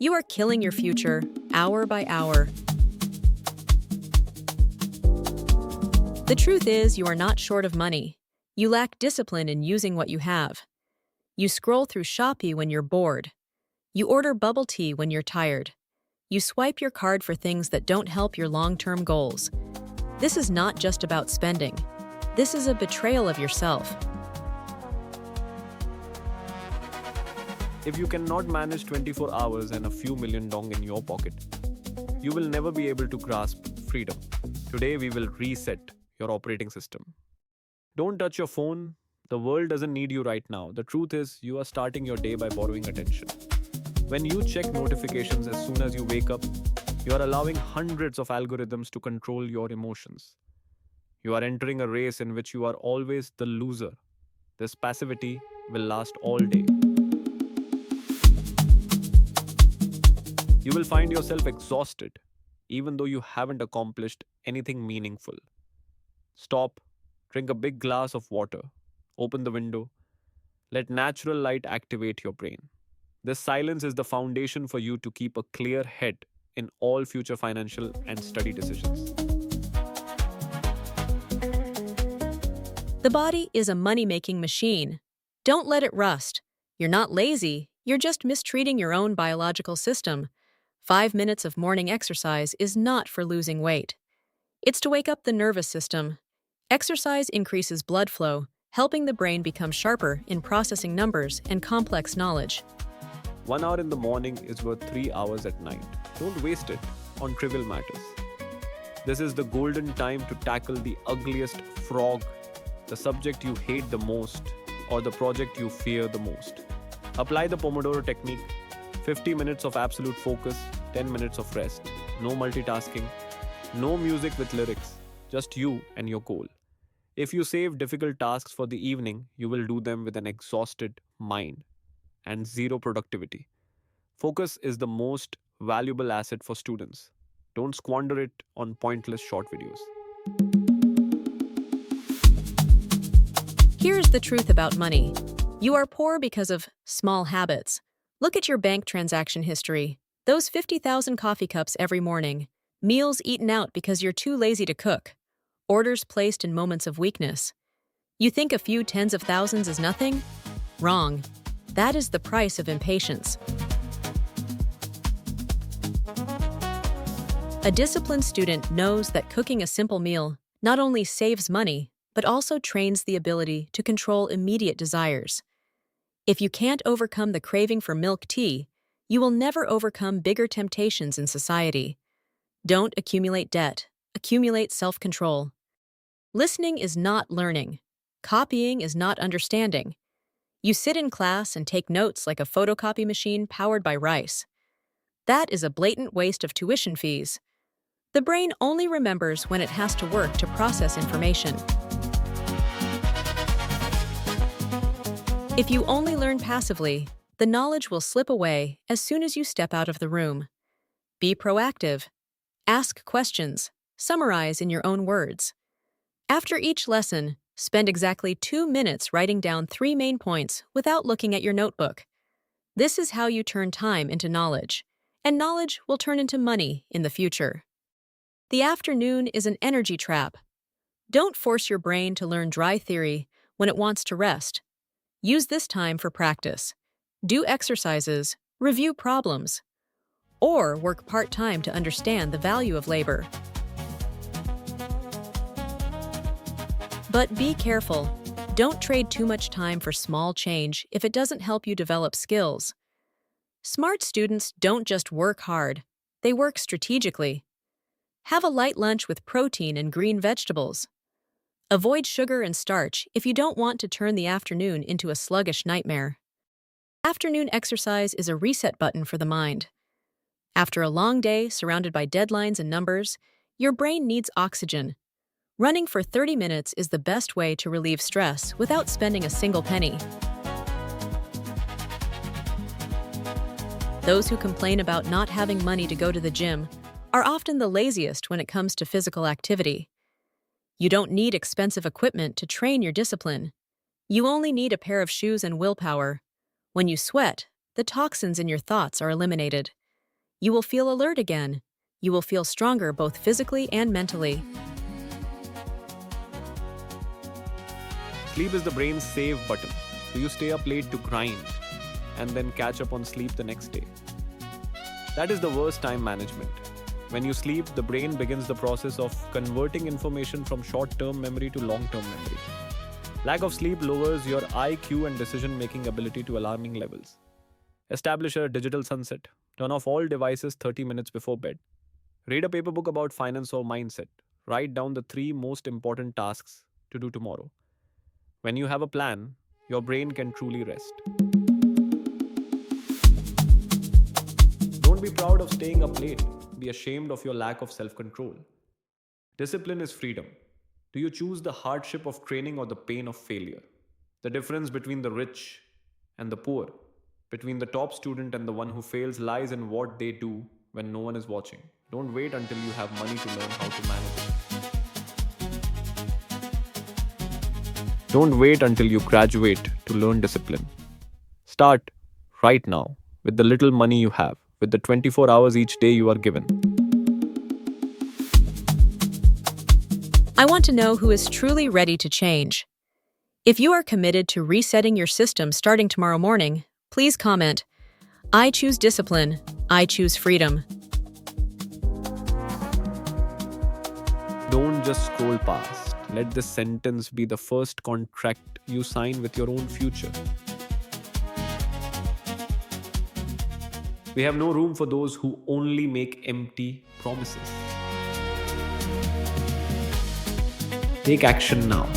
You are killing your future, hour by hour. The truth is, you are not short of money. You lack discipline in using what you have. You scroll through Shopee when you're bored. You order bubble tea when you're tired. You swipe your card for things that don't help your long-term goals. This is not just about spending. This is a betrayal of yourself. If you cannot manage 24 hours and a few million dong in your pocket, you will never be able to grasp freedom. Today we will reset your operating system. Don't touch your phone. The world doesn't need you right now. The truth is, you are starting your day by borrowing attention. When you check notifications as soon as you wake up, you are allowing hundreds of algorithms to control your emotions. You are entering a race in which you are always the loser. This passivity will last all day. You will find yourself exhausted, even though you haven't accomplished anything meaningful. Stop, drink a big glass of water, open the window, let natural light activate your brain. This silence is the foundation for you to keep a clear head in all future financial and study decisions. The body is a money-making machine. Don't let it rust. You're not lazy, you're just mistreating your own biological system. 5 minutes of morning exercise is not for losing weight. It's to wake up the nervous system. Exercise increases blood flow, helping the brain become sharper in processing numbers and complex knowledge. 1 hour in the morning is worth 3 hours at night. Don't waste it on trivial matters. This is the golden time to tackle the ugliest frog, the subject you hate the most, or the project you fear the most. Apply the Pomodoro technique. 50 minutes of absolute focus, 10 minutes of rest. No multitasking, no music with lyrics, just you and your goal. If you save difficult tasks for the evening, you will do them with an exhausted mind and zero productivity. Focus is the most valuable asset for students. Don't squander it on pointless short videos. Here's the truth about money. You are poor because of small habits. Look at your bank transaction history. Those 50,000 coffee cups every morning. Meals eaten out because you're too lazy to cook. Orders placed in moments of weakness. You think a few tens of thousands is nothing? Wrong. That is the price of impatience. A disciplined student knows that cooking a simple meal not only saves money, but also trains the ability to control immediate desires. If you can't overcome the craving for milk tea, you will never overcome bigger temptations in society. Don't accumulate debt, accumulate self-control. Listening is not learning. Copying is not understanding. You sit in class and take notes like a photocopy machine powered by rice. That is a blatant waste of tuition fees. The brain only remembers when it has to work to process information. If you only learn passively, the knowledge will slip away as soon as you step out of the room. Be proactive. Ask questions. Summarize in your own words. After each lesson, spend exactly 2 minutes writing down 3 main points without looking at your notebook. This is how you turn time into knowledge, and knowledge will turn into money in the future. The afternoon is an energy trap. Don't force your brain to learn dry theory when it wants to rest. Use this time for practice. Do exercises, review problems, or work part-time to understand the value of labor. But be careful. Don't trade too much time for small change if it doesn't help you develop skills. Smart students don't just work hard, they work strategically. Have a light lunch with protein and green vegetables. Avoid sugar and starch if you don't want to turn the afternoon into a sluggish nightmare. Afternoon exercise is a reset button for the mind. After a long day surrounded by deadlines and numbers, your brain needs oxygen. Running for 30 minutes is the best way to relieve stress without spending a single penny. Those who complain about not having money to go to the gym are often the laziest when it comes to physical activity. You don't need expensive equipment to train your discipline. You only need a pair of shoes and willpower. When you sweat, the toxins in your thoughts are eliminated. You will feel alert again. You will feel stronger both physically and mentally. Sleep is the brain's save button. Do you stay up late to grind and then catch up on sleep the next day? That is the worst time management. When you sleep, the brain begins the process of converting information from short term memory to long term memory. Lack of sleep lowers your IQ and decision making ability to alarming levels. Establish a digital sunset. Turn off all devices 30 minutes before bed. Read a paper book about finance or mindset. Write down the three most important tasks to do tomorrow. When you have a plan, your brain can truly rest. Don't be proud of staying up late. Be ashamed of your lack of self control. Discipline is freedom. Do you choose the hardship of training or the pain of failure? The difference between the rich and the poor, between the top student and the one who fails, lies in what they do when no one is watching. Don't wait until you have money to learn how to manage it. Don't wait until you graduate to learn discipline. Start right now with the little money you have, with the 24 hours each day you are given. I want to know who is truly ready to change. If you are committed to resetting your system starting tomorrow morning, please comment, "I choose discipline. I choose freedom." Don't just scroll past. Let this sentence be the first contract you sign with your own future. We have no room for those who only make empty promises. Take action now.